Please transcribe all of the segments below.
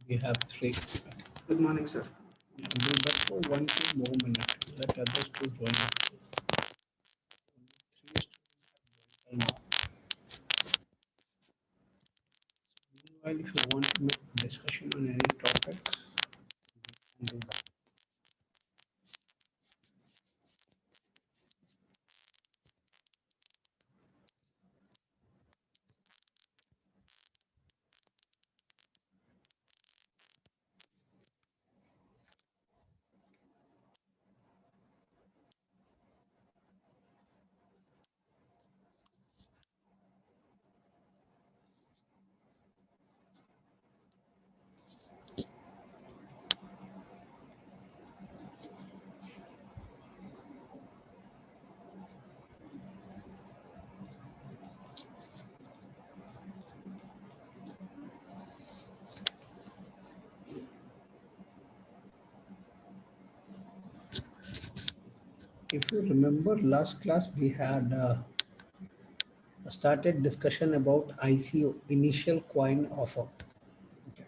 We have three. Good morning, sir. We'll wait for 1 2 more minutes. Let others to join. Three students have joined now. Meanwhile, if you want to make discussion on any topic, you can do that. If you remember last class, we had started discussion about ICO, initial coin offer. Okay.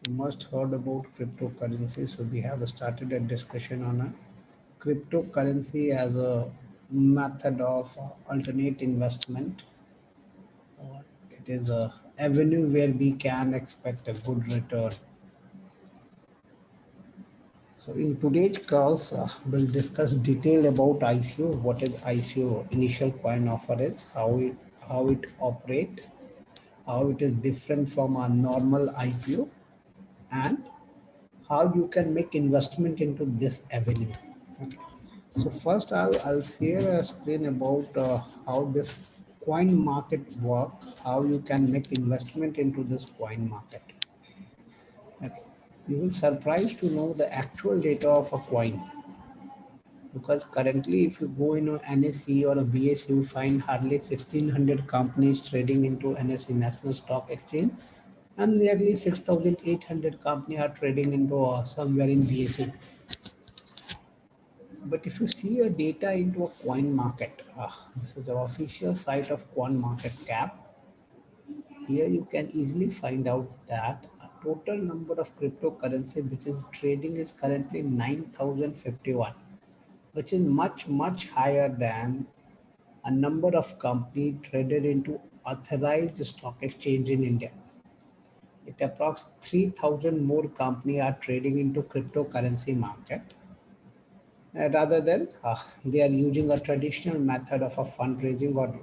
You must heard about cryptocurrency. So we have started a discussion on a cryptocurrency as a method of alternate investment, or it is a avenue where we can expect a good return. So in today's class, we'll discuss detail about ICO. What is ICO? Initial coin offer is how it operate, how it is different from a normal IPO, and how you can make investment into this avenue. Okay. So first, I'll share a screen about how this coin market work, how you can make investment into this coin market. Okay. You will surprised to know the actual data of a coin, because currently if you go in a NSE or a BSE, you find hardly 1600 companies trading into NSE, National Stock Exchange, and nearly 6800 companies are trading into somewhere in BSE. But if you see a data into a coin market, this is the official site of coin market cap. Here you can easily find out that a total number of cryptocurrency which is trading is currently 9051, which is much higher than a number of companies traded into authorized stock exchange in India. It approx 3000 more companies are trading into cryptocurrency market, rather than they are using a traditional method of a fundraising, or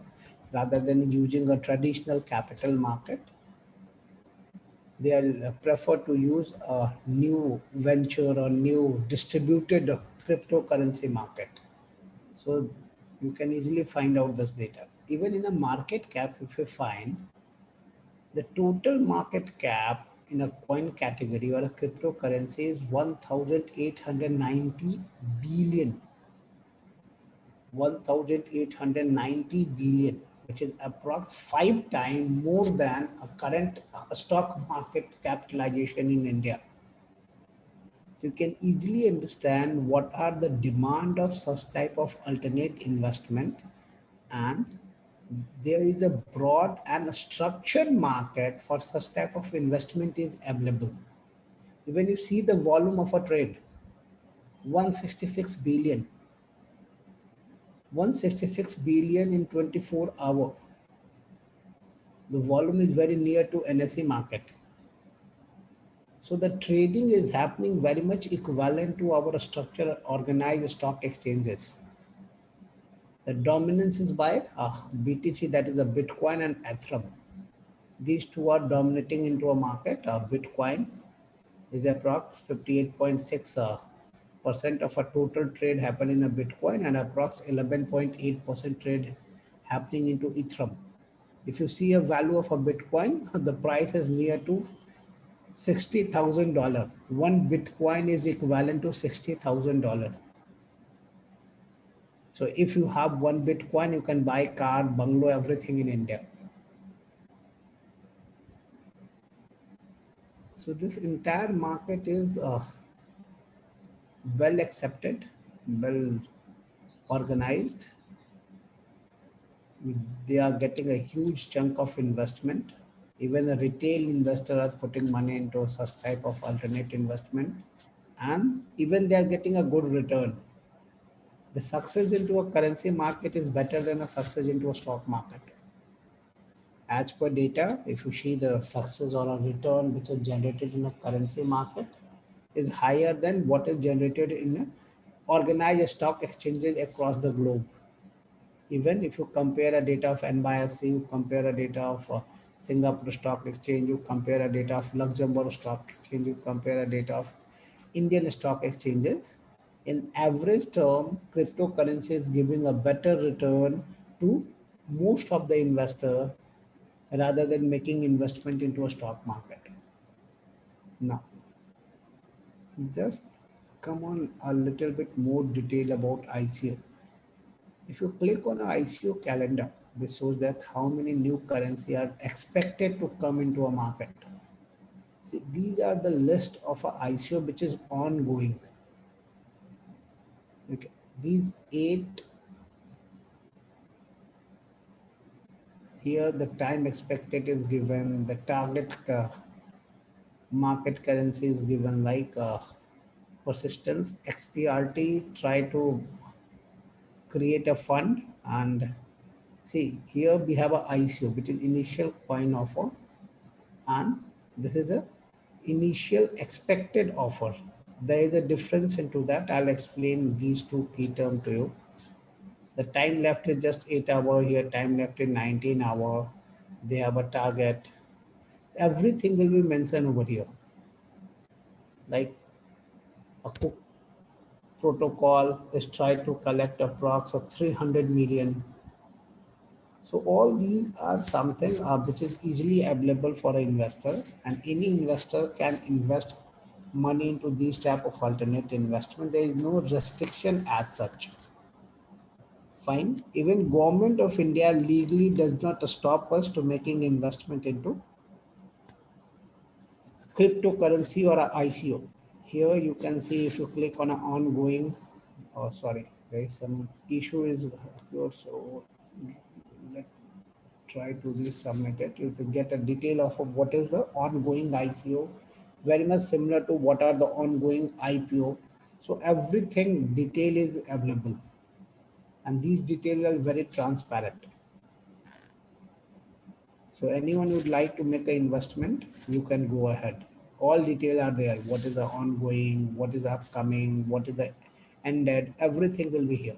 rather than using a traditional capital market, they are prefer to use a new venture or new distributed cryptocurrency market. So you can easily find out this data. Even in the market cap, if you find the total market cap in a coin category or a cryptocurrency is 1890 billion, 1890 billion, which is approx 5 times more than a current stock market capitalization in India. You can easily understand what are the demand of such type of alternate investment, and there is a broad and structured market for such type of investment is available. Even you see the volume of a trade, 166 billion, 166 billion in 24 hour. The volume is very near to NSE market. So the trading is happening very much equivalent to our structure organized stock exchanges. The dominance is by BTC, that is a Bitcoin, and Ethereum. These two are dominating into a market. Bitcoin is approx 58.6 percent of a total trade happen in a Bitcoin, and approx 11.8% trade happening into Ethereum. If you see a value of a Bitcoin, the price is near to $60,000. One Bitcoin is equivalent to $60,000. So if you have one Bitcoin, you can buy car, bungalow, everything in India. So this entire market is well accepted, well organized. They are getting a huge chunk of investment. Even the retail investor are putting money into such type of alternate investment, and even they are getting a good return. The success into a currency market is better than a success into a stock market. As per data, if you see the success or a return which is generated in a currency market is higher than what is generated in a organized stock exchanges across the globe. Even if you compare a data of NYSE, you compare a data of Singapore Stock Exchange, you compare a data of Luxembourg Stock Exchange, you compare a data of Indian stock exchanges, in average term, cryptocurrency is giving a better return to most of the investor rather than making investment into a stock market. Now, just come on a little bit more detail about ICO. If you click on an ICO calendar, this shows that how many new currency are expected to come into a market. See, these are the list of a ICO which is ongoing. Okay, these 8 here, the time expected is given, the target market currency is given, like persistence, XPRT, try to create a fund. And see, here we have a ICO, which is initial coin offer, and this is a initial expected offer. There is a difference into that. I'll explain these two key terms to you. The time left is just 8 hours here, time left is 19 hours. They have a target. Everything will be mentioned over here. Like a cook protocol is trying to collect approx of 300 million. So all these are something which is easily available for an investor, and any investor can invest money into these type of alternate investment. There is no restriction as such. Fine. Even government of India legally does not stop us to making investment into cryptocurrency or a ICO. Here you can see if you click on an ongoing, oh sorry, there is some issue is here, so let's try to resubmit it. You can get a detail of what is the ongoing ICO, very much similar to what are the ongoing IPO. So everything detail is available, and these details are very transparent. So anyone who would like to make an investment, you can go ahead. All details are there. What is the ongoing, what is upcoming, what is the ended, everything will be here.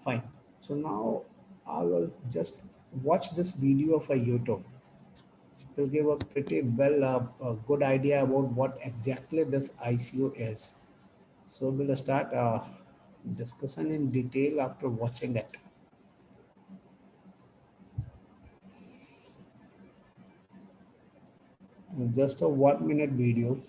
Fine. So now I will just watch this video of a YouTube to give a pretty well a good idea about what exactly this ICO is. So we'll start discussion in detail after watching it. Just a 1 minute video.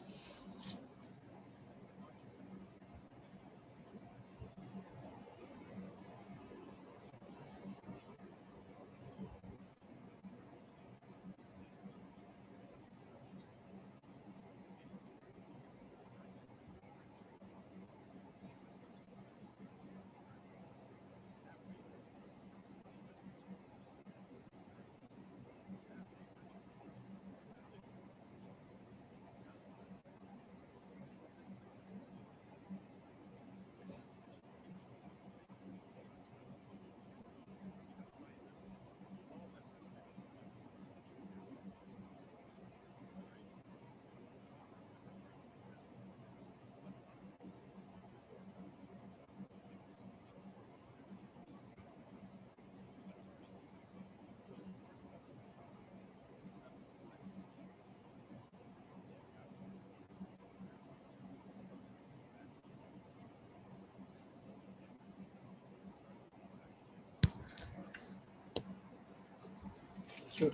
Sure.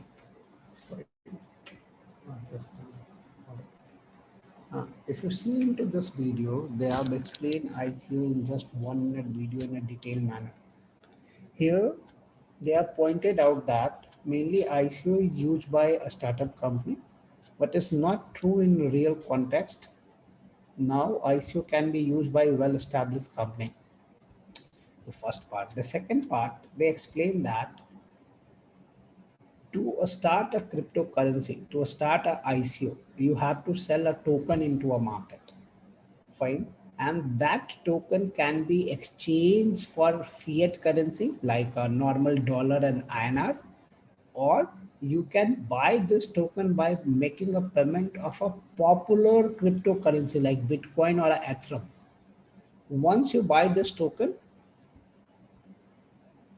Just if you see into this video, they have explained ICO in just 1 minute video in a detailed manner. Here, they have pointed out that mainly ICO is used by a startup company, but it's not true in real context. Now, ICO can be used by well-established company. The first part. The second part, they explain that To start a cryptocurrency, to start a ICO, you have to sell a token into a market. Fine. And that token can be exchanged for fiat currency like a normal dollar and INR, or you can buy this token by making a payment of a popular cryptocurrency like Bitcoin or Ethereum. Once you buy this token,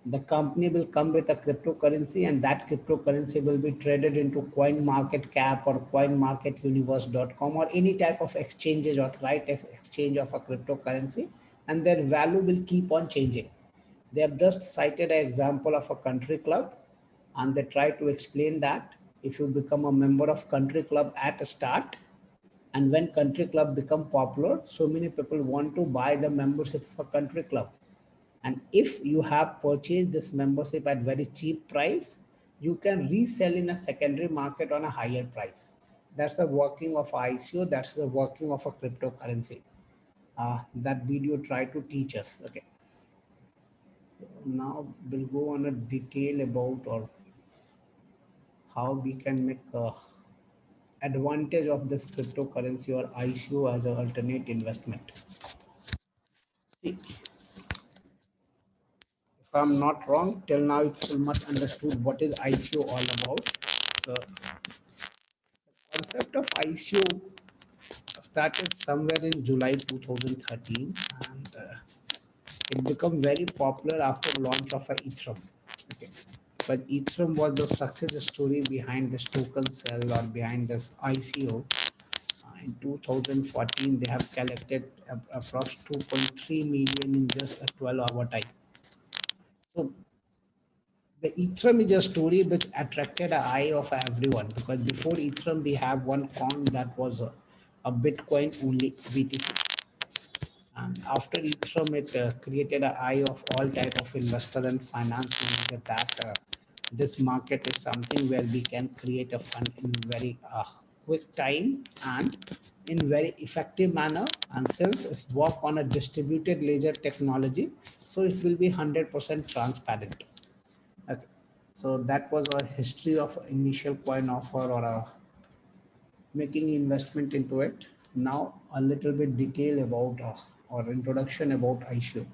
the company will come with a cryptocurrency, and that cryptocurrency will be traded into coin market cap or coinmarketuniverse.com or any type of exchanges, authorized exchange of a cryptocurrency, and their value will keep on changing. They have just cited an example of a country club, and they try to explain that if you become a member of country club at a start, and when country club become popular, so many people want to buy the membership for country club. And if you have purchased this membership at very cheap price, you can resell in a secondary market on a higher price. That's the working of ICO. That's the working of a cryptocurrency. That video try to teach us. Okay. So now we'll go on a detail about or how we can make advantage of this cryptocurrency or ICO as an alternate investment. See, if I'm not wrong, till now you must understood what is ICO all about. So concept of ICO started somewhere in July 2013, and it became very popular after launch of a Ethereum. Okay. But Ethereum was the success story behind this token sale or behind this ICO. In 2014, they have collected approximately 2.3 million in just a 12-hour time. So the Ethereum is a story which attracted the eye of everyone, because before Ethereum we have one coin that was a Bitcoin only, BTC. And after Ethereum, it created an eye of all type of investor and finance manager that this market is something where we can create a fund in very quick time and in very effective manner. And since it's work on a distributed ledger technology, so it will be 100% transparent. Okay. So that was our history of initial coin offer or making investment into it. Now a little bit detail about or introduction about ICO.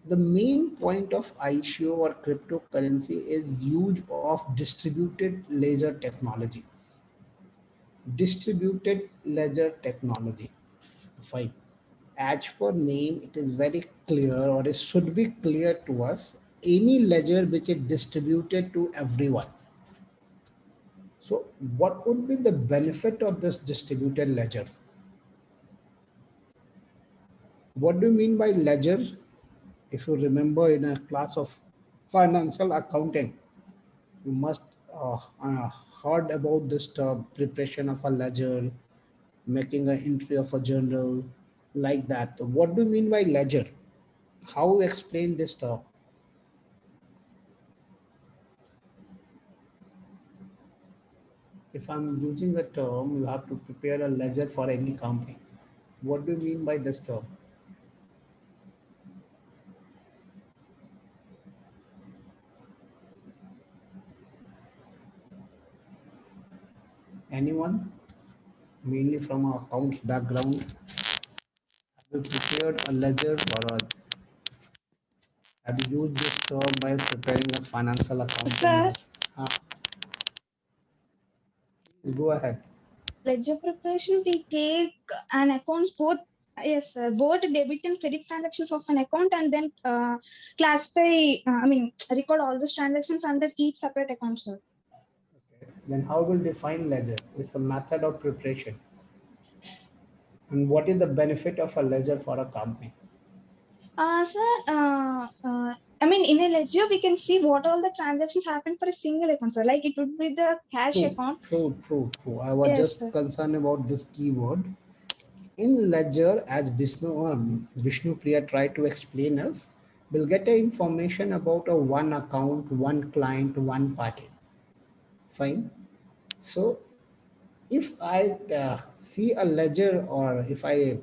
The main point of ICO or cryptocurrency is use of distributed ledger technology. Distributed ledger technology. Fine. As per name, it is very clear, or it should be clear to us, any ledger which is distributed to everyone. So what would be the benefit of this distributed ledger? What do you mean by ledger? If you remember in a class of financial accounting, you must uh, heard about this term, preparation of a ledger, making an entry of a journal, like that. What do you mean by ledger? How you explain this term? If I'm using a term, you have to prepare a ledger for any company. What do you mean by this term? Anyone? Mainly from a accounts background. Have you prepared a ledger or have you used this term by preparing a financial accounting? Sir, Please go ahead. ledger preparation, we take an accounts both, yes, sir, both debit and credit transactions of an account, and then classify, record all those transactions under each separate account, sir. Okay. Then how will define ledger? It's a method of preparation. And what is the benefit of a ledger for a company? Sir, in a ledger, we can see what all the transactions happen for a single account, sir. Like it would be the cash True, account. true. I was Yes, just sir. concerned about this keyword. In ledger, as Vishnu Priya tried to explain us, we'll get a information about a one account, one client, one party. Fine. So if I see a ledger, or if I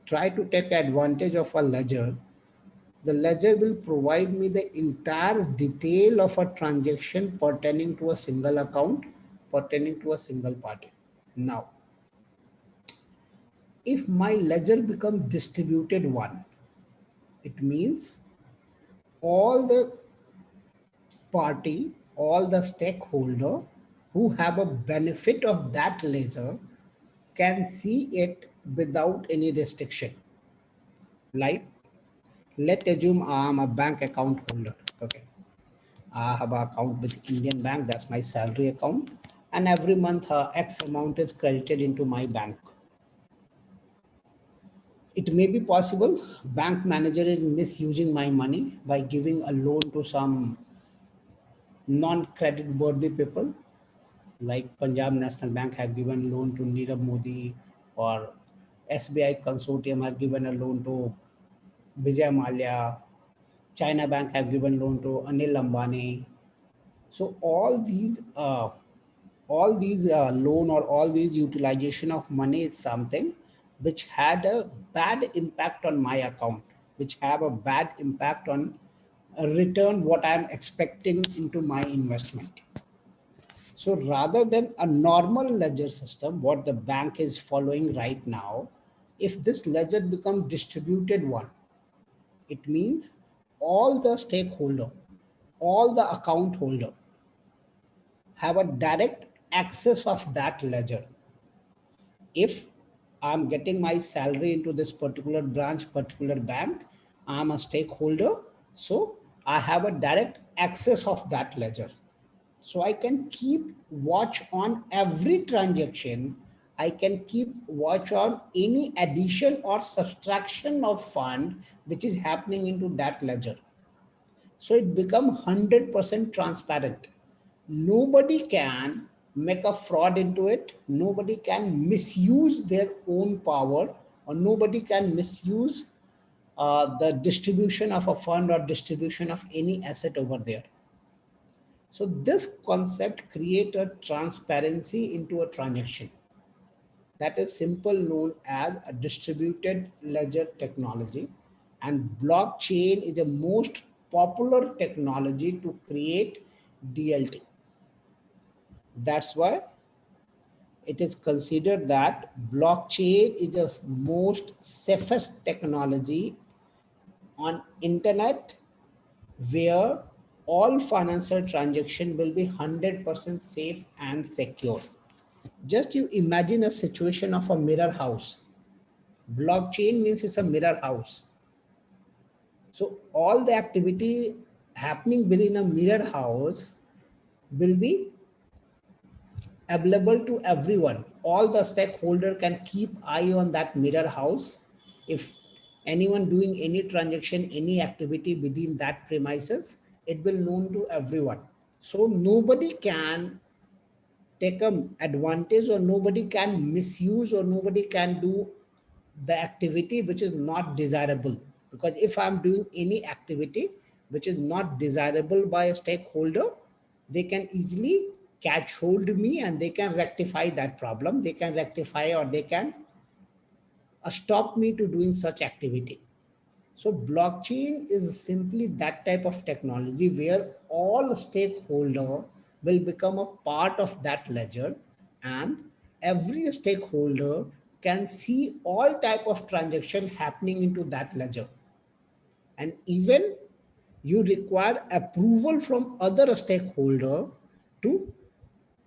try to take advantage of a ledger, The ledger will provide me the entire detail of a transaction pertaining to a single account, pertaining to a single party. Now, if my ledger becomes distributed one, it means all the party, all the stakeholder who have a benefit of that ledger can see it without any restriction. Like, let's assume I'm a bank account holder. Okay, I have an account with Indian Bank. That's my salary account, and every month X amount is credited into my bank. It may be possible bank manager is misusing my money by giving a loan to some non-credit worthy people, like Punjab National Bank have given loan to Nirav Modi, or SBI Consortium have given a loan to Vijay Mallya, China Bank have given loan to Anil Ambani. So all these loan or all these utilization of money is something which had a bad impact on my account, which have a bad impact on a return what I'm expecting into my investment. So rather than a normal ledger system, what the bank is following right now, if this ledger becomes distributed one, it means all the stakeholder, all the account holder have a direct access of that ledger. If I'm getting my salary into this particular branch, particular bank, I'm a stakeholder, so I have a direct access of that ledger. So I can keep watch on every transaction. I can keep watch on any addition or subtraction of fund which is happening into that ledger. So it become 100% transparent. Nobody can make a fraud into it. Nobody can misuse their own power, or nobody can misuse the distribution of a fund or distribution of any asset over there. So this concept create a transparency into a transaction. That is simple known as a distributed ledger technology, and blockchain is the most popular technology to create DLT. That's why it is considered that blockchain is the most safest technology on internet, where all financial transaction will be 100% safe and secure. Just you imagine a situation of a mirror house. Blockchain means it's a mirror house. So all the activity happening within a mirror house will be available to everyone. All the stakeholder can keep eye on that mirror house. If anyone doing any transaction, any activity within that premises, it will known to everyone. So nobody can take a advantage, or nobody can misuse, or nobody can do the activity which is not desirable. Because if I'm doing any activity which is not desirable by a stakeholder, they can easily catch hold of me and they can rectify that problem. They can rectify, or they can stop me to doing such activity. So blockchain is simply that type of technology where all stakeholder will become a part of that ledger, and every stakeholder can see all type of transaction happening into that ledger. And even you require approval from other stakeholder to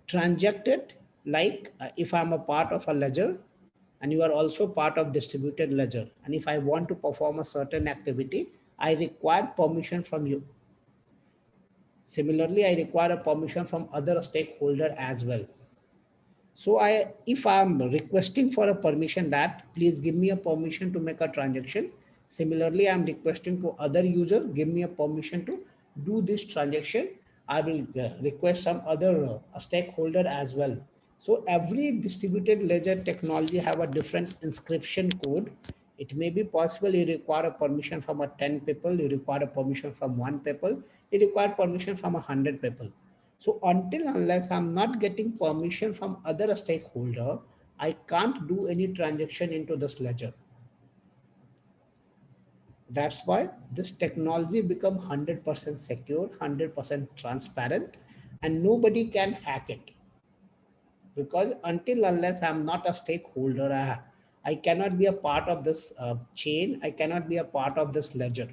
transact it. Like if I'm a part of a ledger and you are also part of distributed ledger, and if I want to perform a certain activity, I require permission from you. Similarly, I require a permission from other stakeholder as well. So if I'm requesting for a permission that please give me a permission to make a transaction, similarly, I'm requesting to other user, give me a permission to do this transaction. I will request some other stakeholder as well. So every distributed ledger technology have a different inscription code. It may be possible you require a permission from a 10 people, you require a permission from 1 people, you require permission from 100 people. So until unless I'm not getting permission from other stakeholder, I can't do any transaction into this ledger. That's why this technology become 100% secure, 100% transparent, and nobody can hack it. Because until unless I'm not a stakeholder, I cannot be a part of this chain, I cannot be a part of this ledger.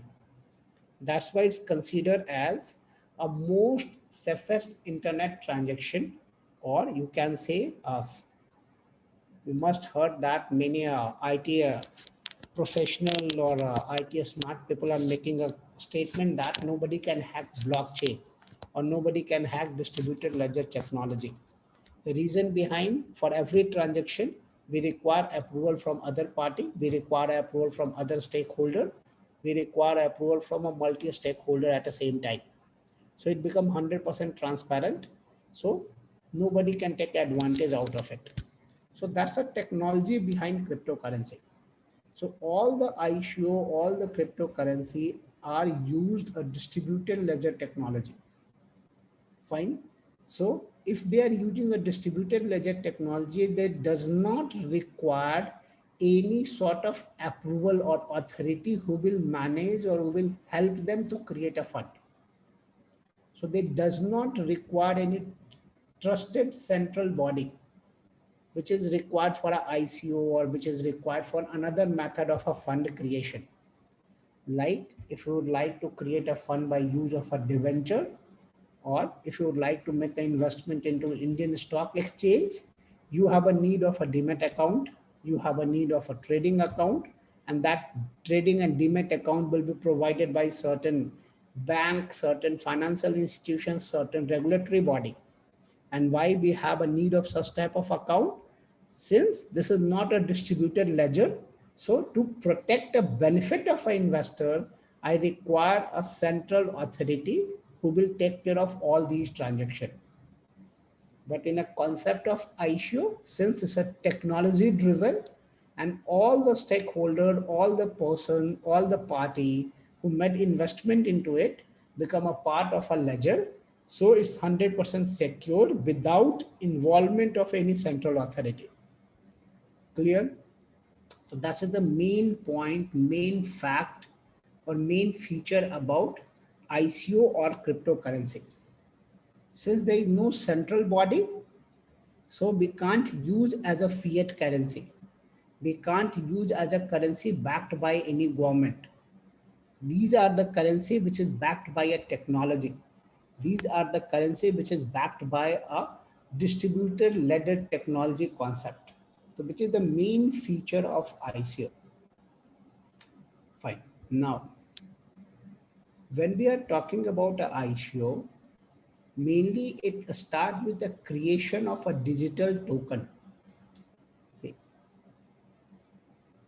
That's why it's considered as a most safest internet transaction, or you can say, you must heard that many IT professional or IT smart people are making a statement that nobody can hack blockchain or nobody can hack distributed ledger technology. The reason behind, for every transaction, we require approval from other party, we require approval from other stakeholder, we require approval from a multi-stakeholder at the same time. So it becomes 100% transparent. So nobody can take advantage out of it. So that's a technology behind cryptocurrency. So all the ICO, all the cryptocurrency are used a distributed ledger technology. Fine. So if they are using a distributed ledger technology that does not require any sort of approval or authority who will manage or who will help them to create a fund. So they does not require any trusted central body which is required for a ICO or which is required for another method of a fund creation. Like if you would like to create a fund by use of a debenture, or if you would like to make an investment into Indian stock exchange, you have a need of a demat account, you have a need of a trading account, and that trading and demat account will be provided by certain bank, certain financial institutions, certain regulatory body. And why we have a need of such type of account? Since this is not a distributed ledger, so to protect the benefit of an investor, I require a central authority who will take care of all these transactions. But in a concept of ICO, since it's a technology driven, and all the stakeholder, all the person, all the party who made investment into it become a part of a ledger. So it's 100% secure without involvement of any central authority. Clear? So that's the main point, main fact, or main feature about ICO or cryptocurrency. Since there is no central body, so we can't use as a fiat currency. We can't use as a currency backed by any government. These are the currency which is backed by a technology. These are the currency which is backed by a distributed ledger technology concept. So which is the main feature of ICO. Fine. Now, when we are talking about a ICO, mainly it starts with the creation of a digital token. See,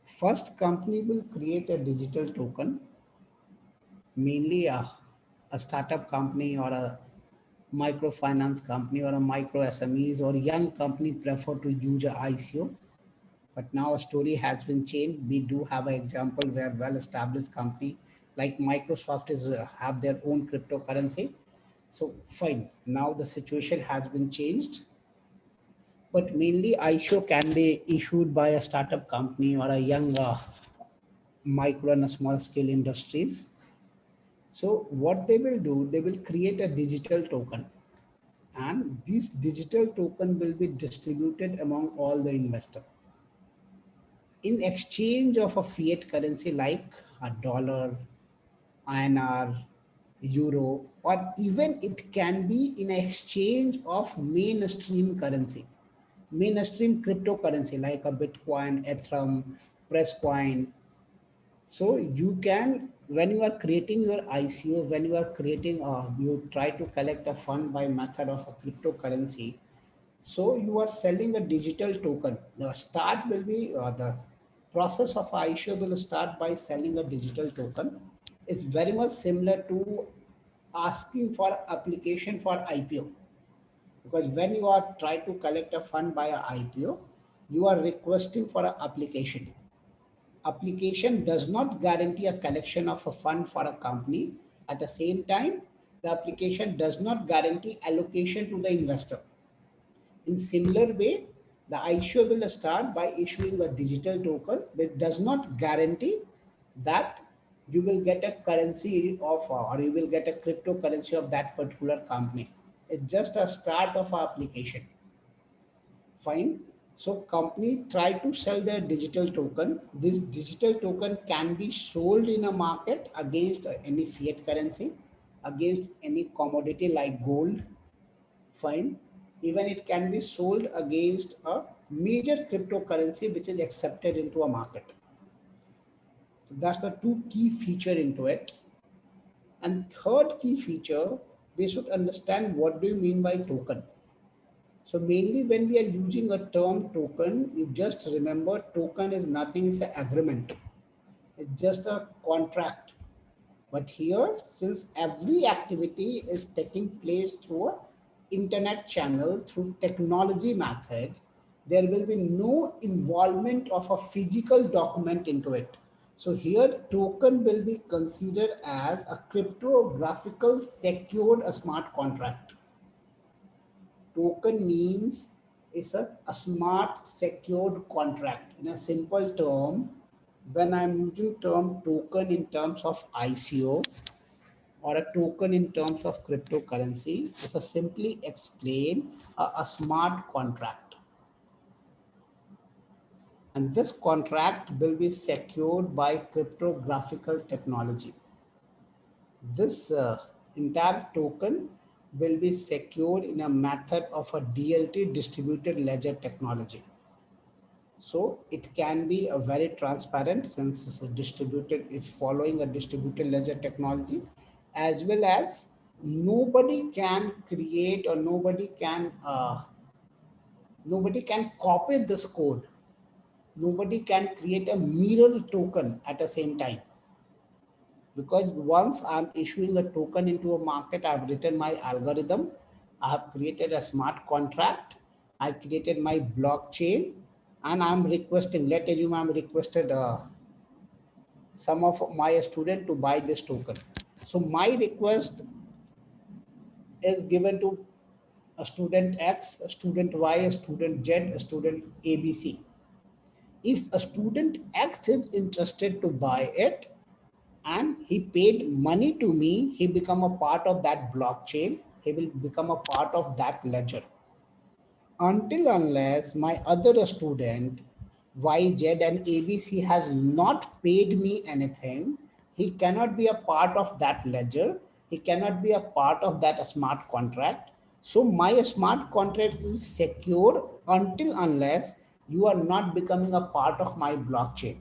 first company will create a digital token, mainly a startup company or a microfinance company or a micro SMEs or young company prefer to use a ICO. But now a story has been changed. We do have an example where well-established company like Microsoft is have their own cryptocurrency. So fine, now the situation has been changed. But mainly ICO can be issued by a startup company or a young micro and a small scale industries. So what they will do, they will create a digital token, and this digital token will be distributed among all the investors in exchange of a fiat currency like a dollar, INR, euro, or even it can be in exchange of mainstream currency, mainstream cryptocurrency like a Bitcoin, Ethereum, Presscoin. So you can, when you are creating your ICO, when you are creating, you try to collect a fund by method of a cryptocurrency. So you are selling a digital token. The start will be the process of ICO will start by selling a digital token. It's very much similar to asking for application for IPO, because when you are trying to collect a fund by a IPO, you are requesting for an application. Application does not guarantee a collection of a fund for a company. At the same time, the application does not guarantee allocation to the investor. In similar way, the ICO will start by issuing a digital token, but does not guarantee that you will get a currency of, or you will get a cryptocurrency of that particular company. It's just a start of our application. Fine. So company try to sell their digital token. This digital token can be sold in a market against any fiat currency, against any commodity like gold. Fine. Even it can be sold against a major cryptocurrency which is accepted into a market. So that's the two key feature into it. And third key feature, we should understand what do you mean by token. So mainly when we are using a term token, you just remember token is nothing, it's an agreement. It's just a contract. But here, since every activity is taking place through a internet channel, through technology method, there will be no involvement of a physical document into it. So here token will be considered as a cryptographical secured smart contract. Token means is a smart secured contract. In a simple term, when I'm using term token in terms of ICO or a token in terms of cryptocurrency, it's a simply explain a smart contract. And this contract will be secured by cryptographical technology. This entire token will be secured in a method of a DLT, distributed ledger technology. So it can be a very transparent since it's a distributed, it's following a distributed ledger technology, as well as nobody can create or nobody can copy this code. Nobody can create a mirror token at the same time. Because once I'm issuing a token into a market, I've written my algorithm, I have created a smart contract, I created my blockchain, and I'm requesting, let's assume I'm requested some of my student to buy this token. So my request is given to a student X, a student Y, a student Z, a student ABC. If a student X is interested to buy it, and he paid money to me, he become a part of that blockchain, he will become a part of that ledger. Until unless my other student YZ and ABC has not paid me anything, he cannot be a part of that ledger, he cannot be a part of that smart contract. So my smart contract is secure until unless you are not becoming a part of my blockchain.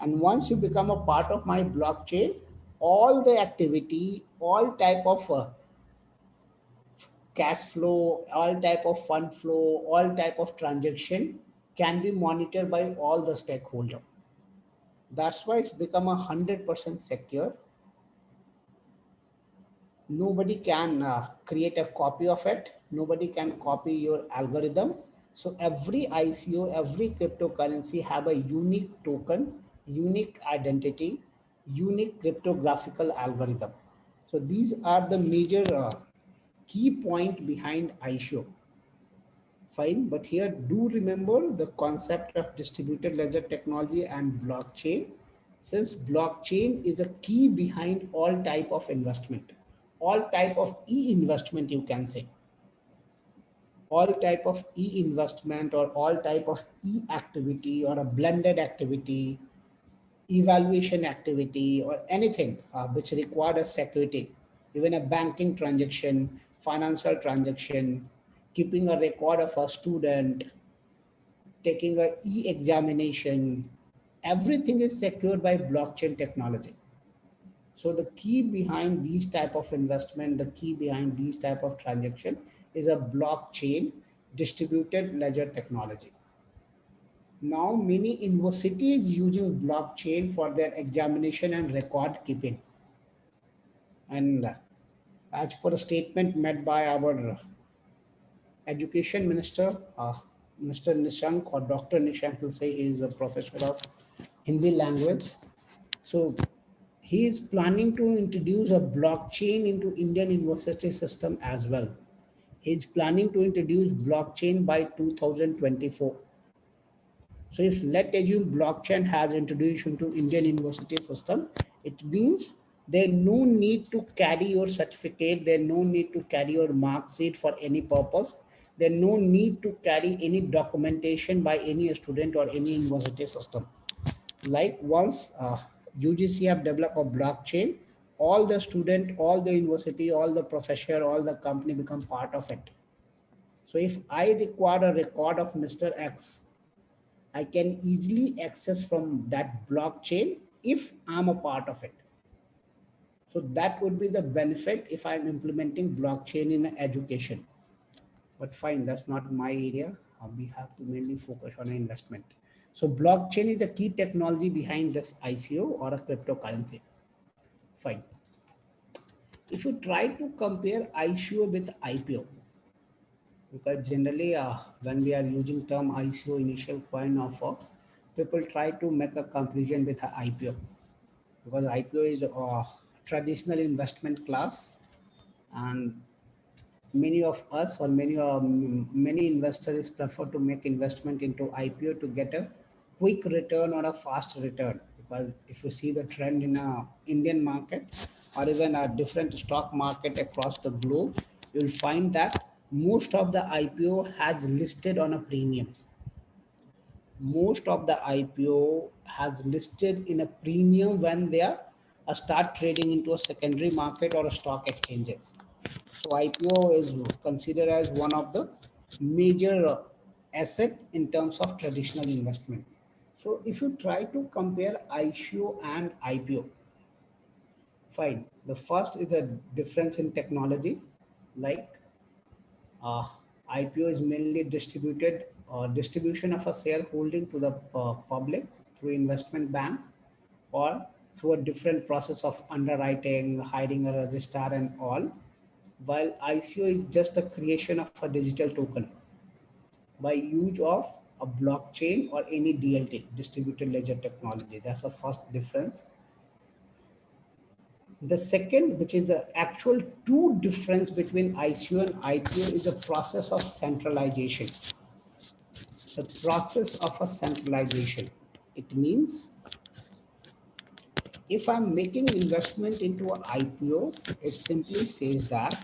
And once you become a part of my blockchain, all the activity, all type of cash flow, all type of fund flow, all type of transaction can be monitored by all the stakeholder. That's why it's become 100% secure. Nobody can create a copy of it. Nobody can copy your algorithm. So every ICO, every cryptocurrency have a unique token, unique identity, unique cryptographical algorithm. So these are the major key point behind ICO. Fine, but here do remember the concept of distributed ledger technology and blockchain, since blockchain is a key behind all type of investment, all type of e-investment, you can say, all type of e-investment or all type of e-activity or a blended activity, evaluation activity or anything which require a security, even a banking transaction, financial transaction, keeping a record of a student, taking a e-examination, everything is secured by blockchain technology. So the key behind these type of investment, the key behind these type of transaction is a blockchain distributed ledger technology. Now many universities using blockchain for their examination and record keeping. And as per a statement made by our education minister, Mr. Nishank or Dr. Nishank, to say he is a professor of Hindi language. So he is planning to introduce a blockchain into Indian university system as well. He is planning to introduce blockchain by 2024. So if let's assume blockchain has introduced into Indian university system, It means there no need to carry your certificate, there no need to carry your mark sheet for any purpose, there no need to carry any documentation by any student or any university system. Like once UGC have developed a blockchain, all the student, all the university, all the professor, all the company become part of it. So if I require a record of Mr. X, I can easily access from that blockchain if I'm a part of it. So that would be the benefit if I'm implementing blockchain in education. But fine, that's not my area. We have to mainly focus on investment. So blockchain is a key technology behind this ICO or a cryptocurrency. Fine. If you try to compare ICO with IPO, because generally when we are using term ICO, initial coin offer, people try to make a comparison with a IPO, because IPO is a traditional investment class, and many of us or many investors prefer to make investment into IPO to get a quick return or a fast return. Because if you see the trend in a Indian market or even a different stock market across the globe, you'll find that most of the IPO has listed on a premium. Most of the IPO has listed in a premium when they are start trading into a secondary market or a stock exchanges. So IPO is considered as one of the major asset in terms of traditional investment. So if you try to compare ICO and IPO, fine. The first is a difference in technology, like uh, IPO is mainly distributed distribution of a shareholding to the public through investment bank or through a different process of underwriting, hiring a registrar and all, while ICO is just the creation of a digital token by use of a blockchain or any DLT, distributed ledger technology. That's the first difference. The second, which is the actual true difference between ICO and IPO, is a process of centralization. The process of a centralization. It means if I'm making investment into an IPO, it simply says that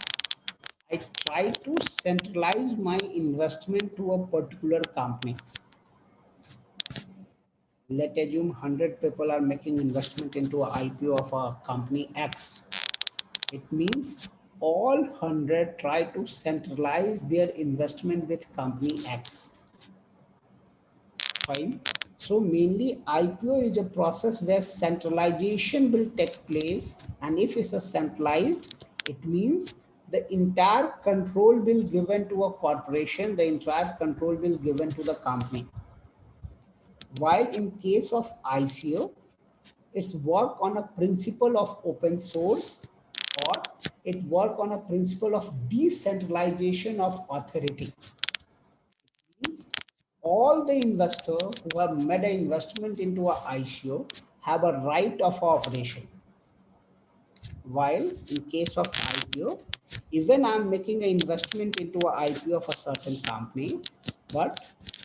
I try to centralize my investment to a particular company. Let's assume 100 people are making investment into an IPO of a company X. It means all 100 try to centralize their investment with company X. Fine. So mainly IPO is a process where centralization will take place, and if it's a centralized, it means the entire control will given to a corporation, the entire control will given to the company. While in case of ICO, it's work on a principle of open source, or it work on a principle of decentralization of authority. Means all the investors who have made an investment into a ICO have a right of operation. While in case of IPO, even I'm making an investment into an IPO of a certain company, but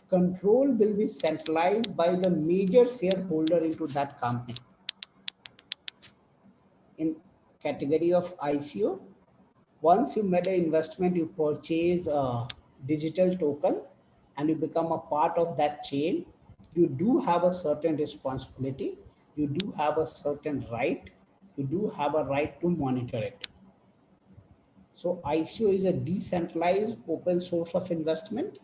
control will be centralized by the major shareholder into that company. In category of ICO, once you made an investment, you purchase a digital token and you become a part of that chain, you do have a certain responsibility, you do have a certain right, you do have a right to monitor it. So ICO is a decentralized open source of investment.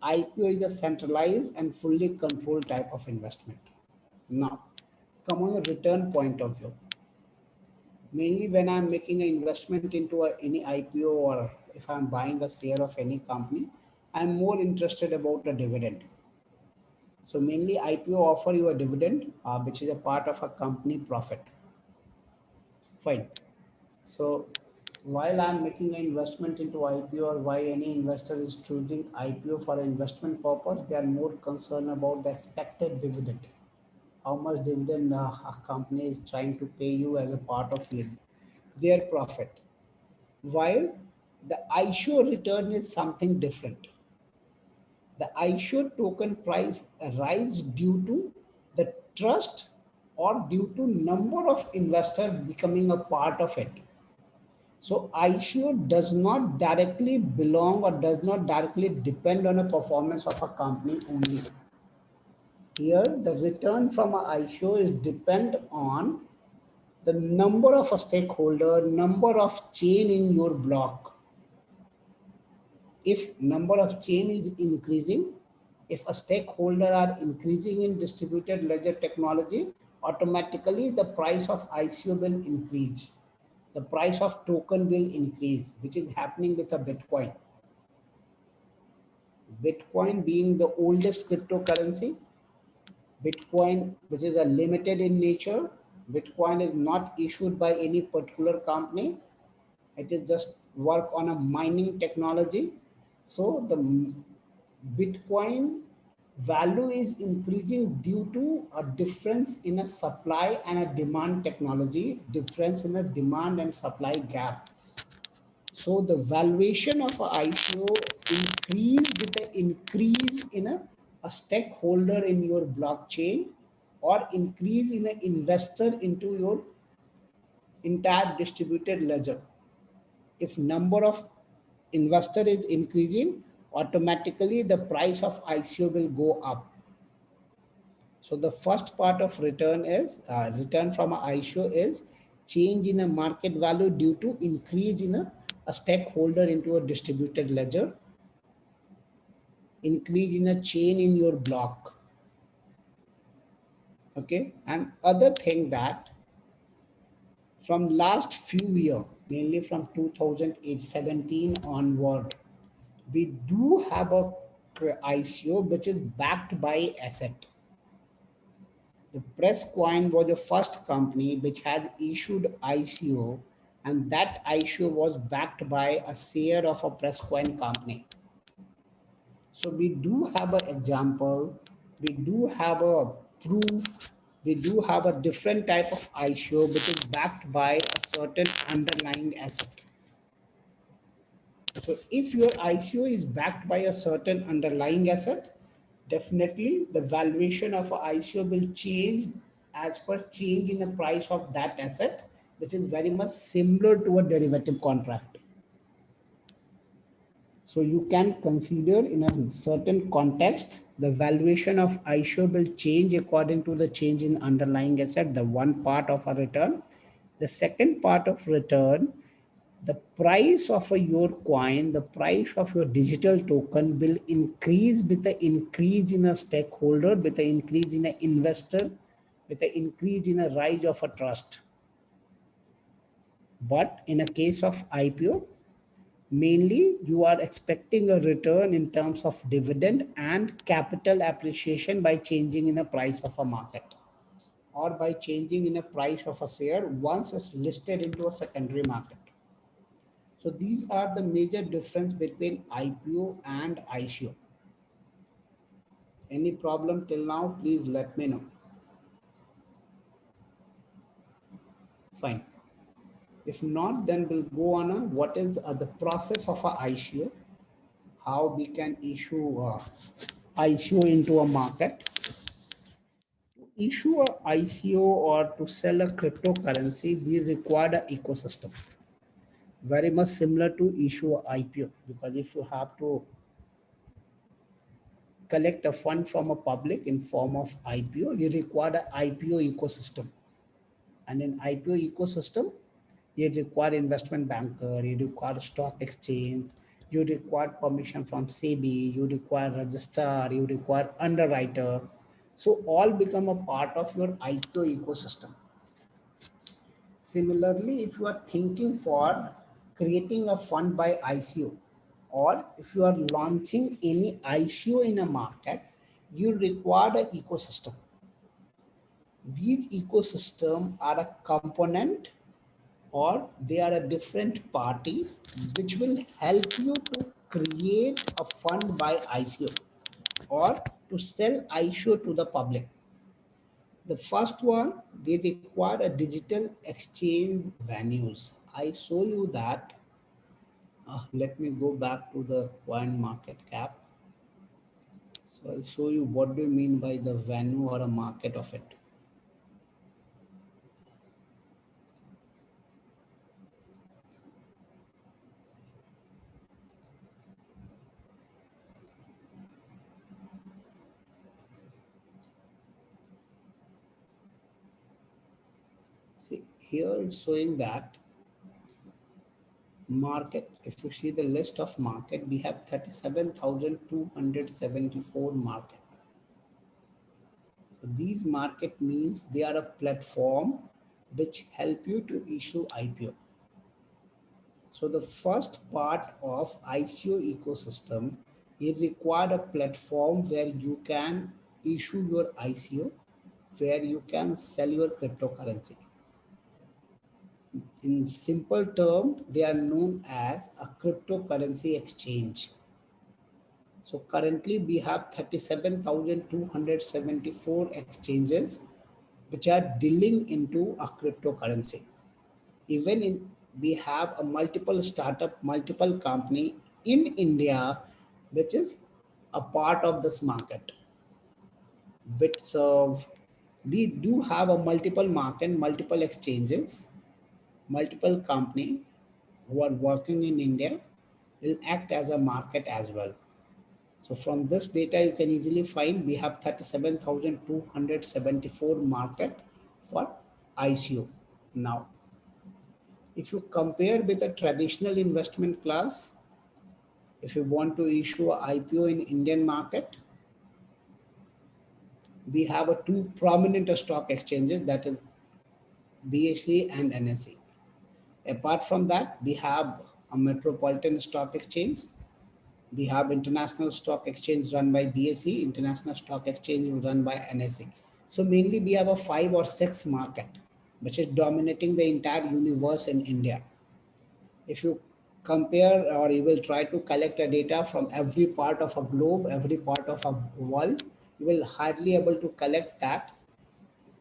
IPO is a centralized and fully controlled type of investment. Now, come on the return point of view. Mainly when I'm making an investment into any IPO, or if I'm buying a share of any company, I'm more interested about the dividend. So mainly IPO offer you a dividend, which is a part of a company profit. Fine. So while I'm making an investment into IPO, or why any investor is choosing IPO for an investment purpose, they are more concerned about the expected dividend. How much dividend a company is trying to pay you as a part of their profit. While the iSure return is something different. The iSure token price rise due to the trust or due to number of investors becoming a part of it. So ICO does not directly belong or does not directly depend on a performance of a company only. Here, the return from a ICO is depend on the number of a stakeholder, number of chain in your block. If number of chain is increasing, if a stakeholder are increasing in distributed ledger technology, automatically the price of ICO will increase. The price of token will increase, which is happening with a Bitcoin. Bitcoin being the oldest cryptocurrency, Bitcoin, which is a limited in nature, Bitcoin is not issued by any particular company. It is just work on a mining technology. So the Bitcoin value is increasing due to a difference in a supply and a demand technology, difference in a demand and supply gap. So the valuation of a ICO increase with the increase in a stakeholder in your blockchain or increase in an investor into your entire distributed ledger. If number of investor is increasing, automatically the price of ICO will go up. So the first part of return is return from a ICO is change in a market value due to increase in a stakeholder into a distributed ledger, increase in a chain in your block. Okay, and other thing that from last few year, mainly from 2017 onward, we do have a ICO which is backed by asset. The Presscoin was the first company which has issued ICO, and that ICO was backed by a share of a Presscoin company. So we do have an example, we do have a proof, we do have a different type of ICO which is backed by a certain underlying asset. So if your ICO is backed by a certain underlying asset, definitely the valuation of a ICO will change as per change in the price of that asset, which is very much similar to a derivative contract. So you can consider in a certain context, the valuation of ICO will change according to the change in underlying asset, the one part of a return. The second part of return, the price of your coin, the price of your digital token will increase with the increase in a stakeholder, with the increase in an investor, with the increase in a rise of a trust. But in a case of IPO, mainly you are expecting a return in terms of dividend and capital appreciation by changing in the price of a market or by changing in a price of a share once it's listed into a secondary market. So these are the major difference between IPO and ICO. Any problem till now, please let me know. Fine. If not, then we'll go on what is the process of a ICO, how we can issue ICO into a market. To issue a ICO or to sell a cryptocurrency, we require an ecosystem. Very much similar to issue a IPO, because if you have to collect a fund from a public in form of IPO, you require an IPO ecosystem. And in IPO ecosystem, you require investment banker, you require stock exchange, you require permission from SEBI, you require registrar, you require underwriter. So all become a part of your IPO ecosystem. Similarly, if you are thinking for creating a fund by ICO, or if you are launching any ICO in a market, you require an ecosystem. These ecosystem are a component or they are a different party which will help you to create a fund by ICO or to sell ICO to the public. The first one, they require a digital exchange venues. I show you that. Let me go back to the coin market cap. So I'll show you what do you mean by the venue or a market of it. See, here it's showing that market, if you see the list of market, we have 37,274 market. So these market means they are a platform which help you to issue IPO. So the first part of ICO ecosystem, it required a platform where you can issue your ICO, where you can sell your cryptocurrency. In simple term, they are known as a cryptocurrency exchange. So currently we have 37,274 exchanges which are dealing into a cryptocurrency. Even in, we have a multiple startup, multiple company in India, which is a part of this market. Bitserve, we do have a multiple market, multiple exchanges, multiple company who are working in India will act as a market as well. So from this data, you can easily find we have 37,274 market for ICO. Now, if you compare with a traditional investment class, if you want to issue an IPO in Indian market, we have a two prominent stock exchanges, that is BSE and NSE. Apart from that, we have a metropolitan stock exchange. We have international stock exchange run by BSE, international stock exchange run by NSE. So mainly we have a 5 or 6 market, which is dominating the entire universe in India. If you compare or you will try to collect a data from every part of a globe, every part of a world, you will hardly able to collect that.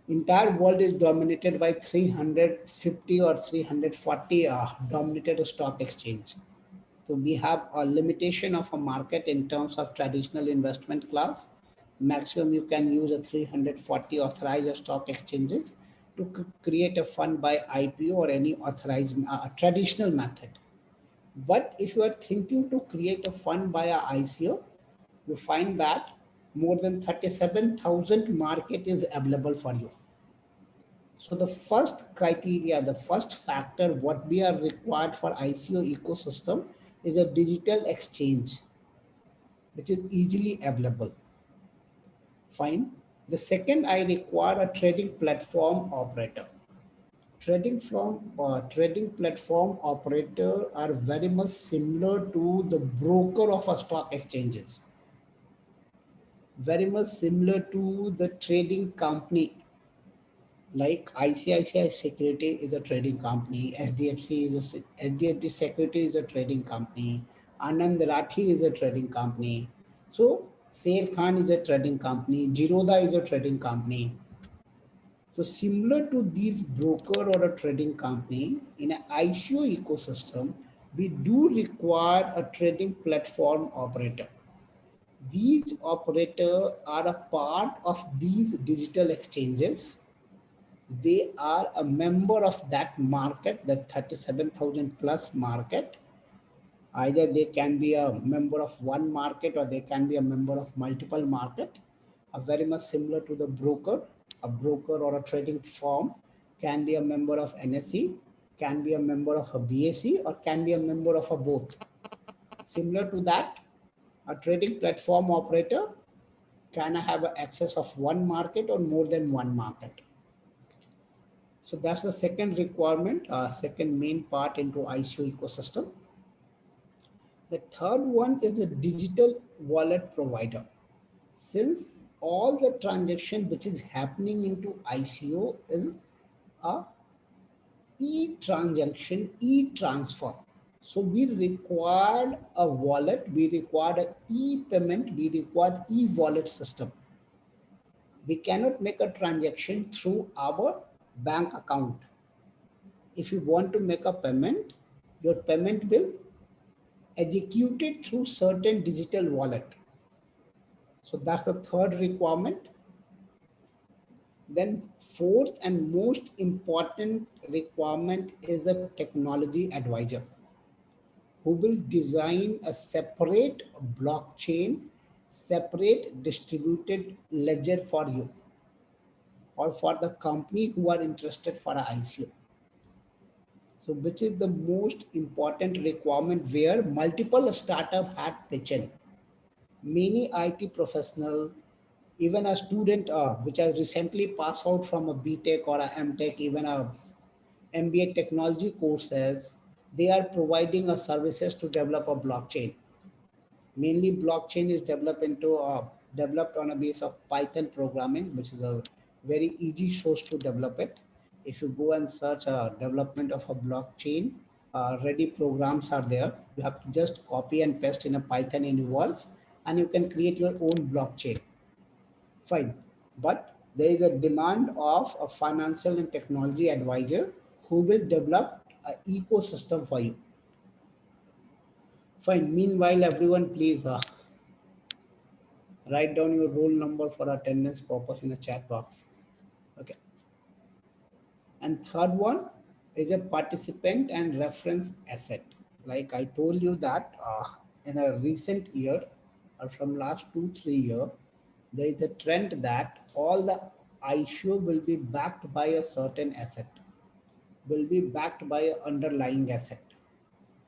Entire world is dominated by 350 or 340 dominated stock exchange. So we have a limitation of a market in terms of traditional investment class. Maximum you can use a 340 authorized stock exchanges to create a fund by IPO or any authorized traditional method. But if you are thinking to create a fund by a ICO, you find that more than 37,000 market is available for you. So the first criteria, the first factor, what we are required for ICO ecosystem is a digital exchange, which is easily available. Fine. The second, I require a trading platform operator. Trading platform operator are very much similar to the broker of a stock exchanges. Very much similar to the trading company. Like ICICI Security is a trading company, SDFC Security is a trading company, Anand Rathi is a trading company. So Sher Khan is a trading company, Jiroda is a trading company. So similar to these broker or a trading company, in an ICO ecosystem, we do require a trading platform operator. These operators are a part of these digital exchanges. They are a member of that market, the 37,000 plus market. Either they can be a member of one market or they can be a member of multiple market, very much similar to the broker. A broker or a trading firm can be a member of NSE, can be a member of a BSE, or can be a member of a both. Similar to that, a trading platform operator can have access of one market or more than one market. So that's the second requirement, second main part into ICO ecosystem. The third one is a digital wallet provider. Since all the transaction which is happening into ICO is a e-transaction, e-transfer. So we required a wallet, we required an e-payment, we required e-wallet system. We cannot make a transaction through our bank account. If you want to make a payment, your payment will execute it through certain digital wallet. So that's the third requirement. Then fourth and most important requirement is a technology advisor who will design a separate blockchain, separate distributed ledger for you. or for the company who are interested for an ICO. So which is the most important requirement where multiple startup had pitched in. Many IT professional, even a student which has recently passed out from a BTech or a MTech, even a MBA technology courses, they are providing a services to develop a blockchain. Mainly blockchain is developed on a base of Python programming, which is a very easy source to develop it. If you go and search development of a blockchain, ready programs are there. You have to just copy and paste in a Python universe, and you can create your own blockchain. Fine. But there is a demand of a financial and technology advisor who will develop an ecosystem for you. Fine. Meanwhile, everyone please write down your roll number for attendance purpose in the chat box. Okay. And third one is a participant and reference asset. Like I told you that in a recent year or from last 2 3 years, there is a trend that all the ICO will be backed by a certain asset, will be backed by an underlying asset.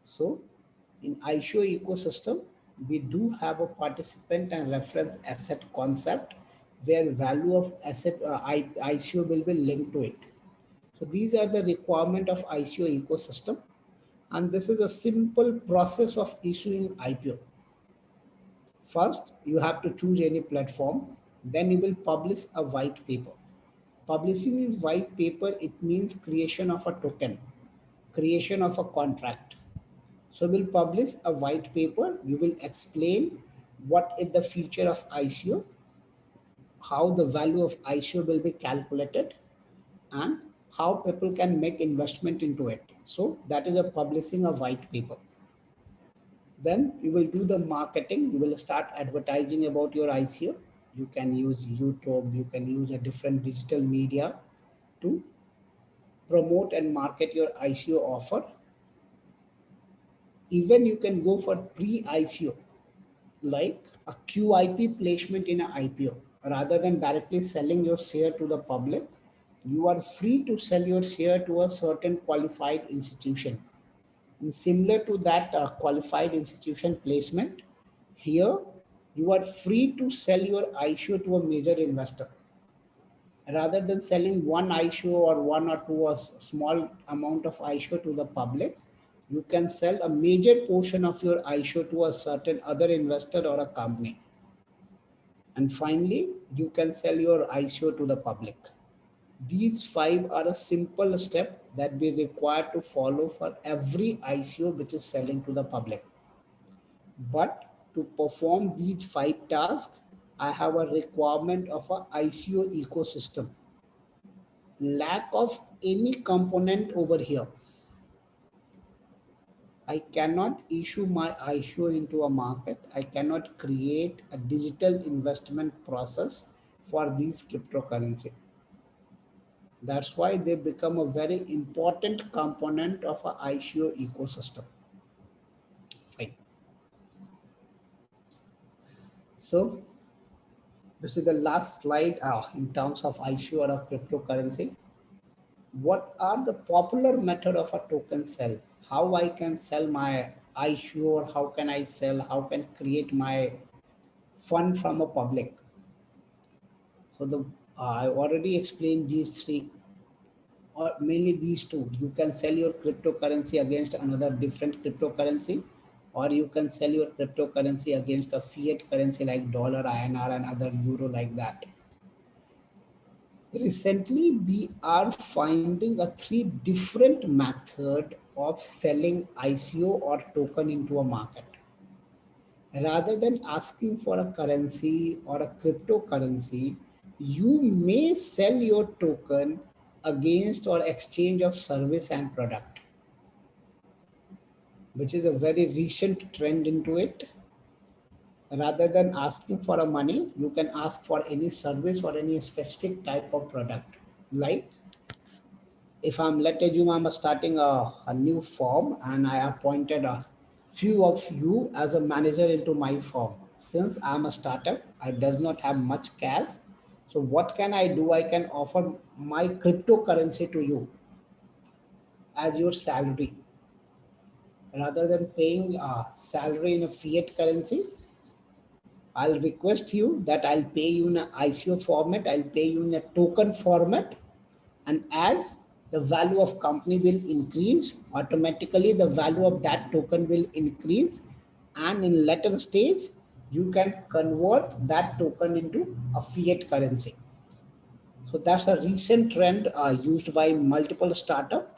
So in ICO ecosystem, we do have a participant and reference asset concept where value of asset ICO will be linked to it. So these are the requirement of ICO ecosystem. And this is a simple process of issuing IPO. First, you have to choose any platform. Then you will publish a white paper. Publishing is white paper. It means creation of a token, creation of a contract. So we'll publish a white paper. You will explain what is the feature of ICO, how the value of ICO will be calculated, and how people can make investment into it. So that is a publishing a white paper. Then you will do the marketing. You will start advertising about your ICO. You can use YouTube. You can use a different digital media to promote and market your ICO offer. Even you can go for pre-ICO, like a QIP placement in an IPO. Rather than directly selling your share to the public, you are free to sell your share to a certain qualified institution. And similar to that qualified institution placement, here you are free to sell your ICO to a major investor. Rather than selling one ICO or one or two a small amount of ICO to the public, you can sell a major portion of your ICO to a certain other investor or a company. And finally, you can sell your ICO to the public. These five are a simple step that we require to follow for every ICO which is selling to the public. But to perform these five tasks, I have a requirement of a ICO ecosystem. Lack of any component over here. I cannot issue my ICO into a market. I cannot create a digital investment process for these cryptocurrency. That's why they become a very important component of a ICO ecosystem. Fine. So this is the last slide in terms of ICO or a cryptocurrency. What are the popular method of a token sell? How I can sell my ICO, or how can I sell? How can create my fund from a public? So I already explained these three, or mainly these two. You can sell your cryptocurrency against another different cryptocurrency, or you can sell your cryptocurrency against a fiat currency like dollar, INR, and other euro like that. Recently, we are finding a three different method of selling ICO or token into a market. Rather than asking for a currency or a cryptocurrency, you may sell your token against or exchange of service and product, which is a very recent trend into it. Rather than asking for a money, you can ask for any service or any specific type of product. Like if let's assume I'm starting a new firm and I appointed a few of you as a manager into my firm. Since I'm a startup, I does not have much cash. So what can I do? I can offer my cryptocurrency to you as your salary. Rather than paying salary in a fiat currency, I'll request you that I'll pay you in an ICO format, I'll pay you in a token format, and as the value of company will increase, automatically the value of that token will increase, and in later stage, you can convert that token into a fiat currency. So that's a recent trend used by multiple startup.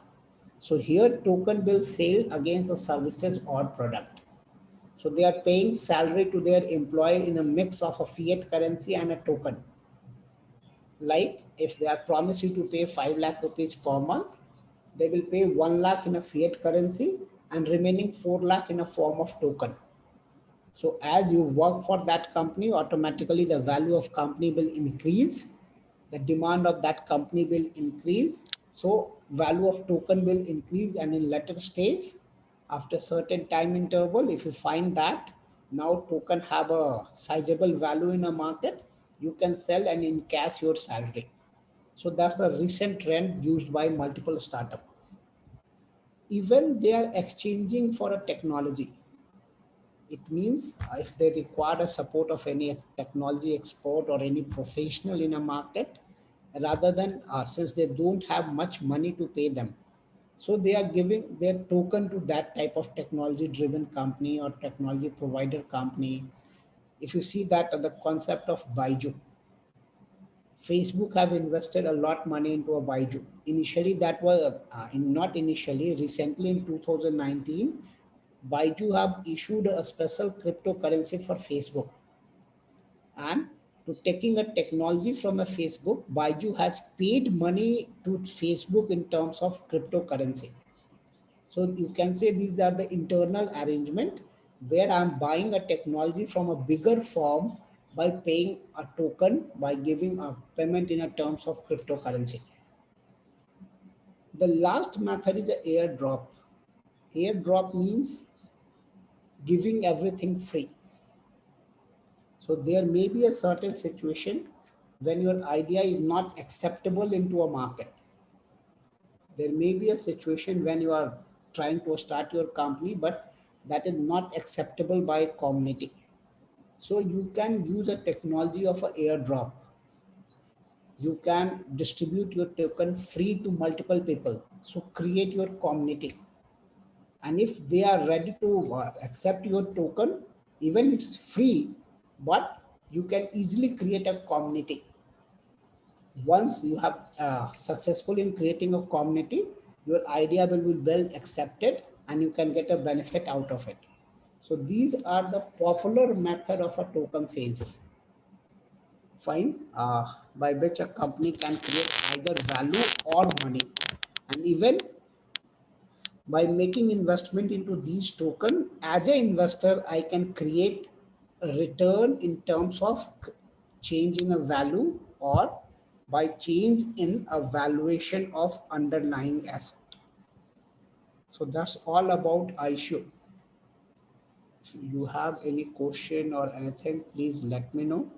So here token will sell against the services or product. So they are paying salary to their employee in a mix of a fiat currency and a token. Like if they are promised you to pay 5 lakh rupees per month, they will pay 1 lakh in a fiat currency and remaining 4 lakh in a form of token. So as you work for that company, automatically the value of company will increase, the demand of that company will increase. So value of token will increase, and in later stage, after certain time interval, if you find that now token have a sizable value in a market, you can sell and encash your salary. So that's a recent trend used by multiple startup. Even they are exchanging for a technology. It means if they require the support of any technology expert or any professional in a market, rather than since they don't have much money to pay them, so they are giving their token to that type of technology driven company or technology provider company. If you see that the concept of Baiju, Facebook have invested a lot money into a Baiju. Initially, that was not initially, recently in 2019, Baiju have issued a special cryptocurrency for Facebook. And to taking a technology from a Facebook, Baiju has paid money to Facebook in terms of cryptocurrency. So you can say these are the internal arrangement where I'm buying a technology from a bigger firm by paying a token, by giving a payment in a terms of cryptocurrency. The last method is an airdrop. Airdrop means giving everything free. So there may be a certain situation when your idea is not acceptable into a market. There may be a situation when you are trying to start your company, but that is not acceptable by community. So you can use a technology of an airdrop. You can distribute your token free to multiple people. So create your community. And if they are ready to accept your token, even it's free, but you can easily create a community. Once you have successful in creating a community, your idea will be well accepted and you can get a benefit out of it. So these are the popular method of a token sales. Fine, by which a company can create either value or money. And even by making investment into these token, as an investor, I can create a return in terms of change in a value or by change in a valuation of underlying asset. So that's all about ICO. If you have any question or anything, please let me know.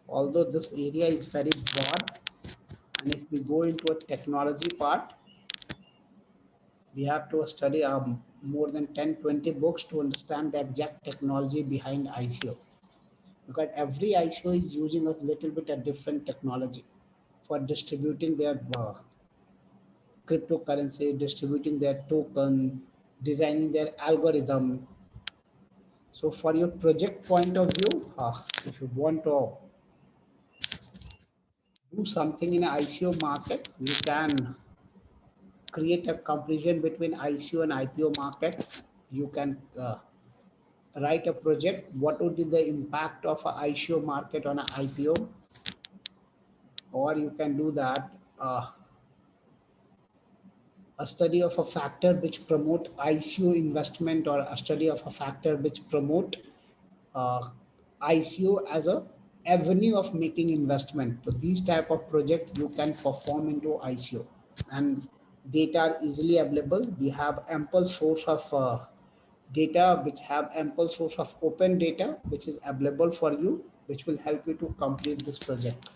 Although this area is very broad, and if we go into a technology part, we have to study more than 10-20 books to understand the exact technology behind ICO, because every ICO is using a little bit a different technology for distributing their cryptocurrency, distributing their token, designing their algorithm. So for your project point of view, if you want to do something in an ICO market, you can create a comparison between ICO and IPO market. You can write a project, what would be the impact of an ICO market on an IPO, or you can do that a study of a factor which promote ICO investment, or a study of a factor which promote uh, ICO as a avenue of making investment. So these type of project you can perform into ICO, and data are easily available. We have ample source of data, which have ample source of open data, which is available for you, which will help you to complete this project.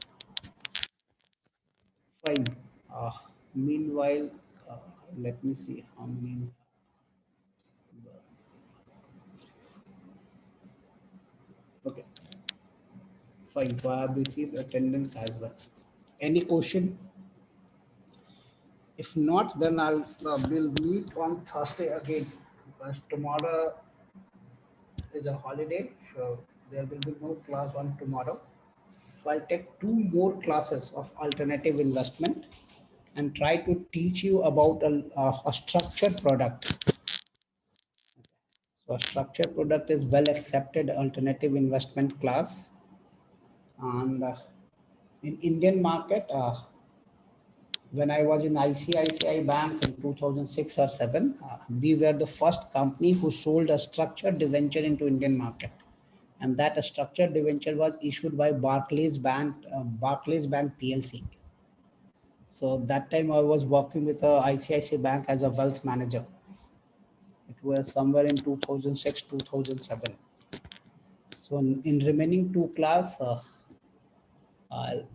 Fine. Meanwhile, let me see how many. Okay, fine. So I have received attendance as well. Any question? If not, then we'll meet on Thursday again because tomorrow is a holiday, so there will be no class on tomorrow. So I'll take two more classes of alternative investment and try to teach you about a structured product. So a structured product is well accepted alternative investment class, and in Indian market, when I was in ICICI Bank in 2006 or 7, we were the first company who sold a structured debenture into Indian market. And that structured debenture was issued by Barclays Bank PLC. So that time I was working with ICICI Bank as a wealth manager. It was somewhere in 2006, 2007. So in remaining two class, I'll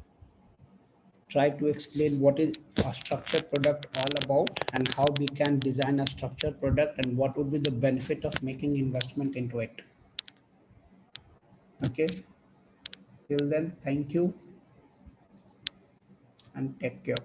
try to explain what is a structured product all about and how we can design a structured product and what would be the benefit of making investment into it. Okay. Till then, thank you and take care.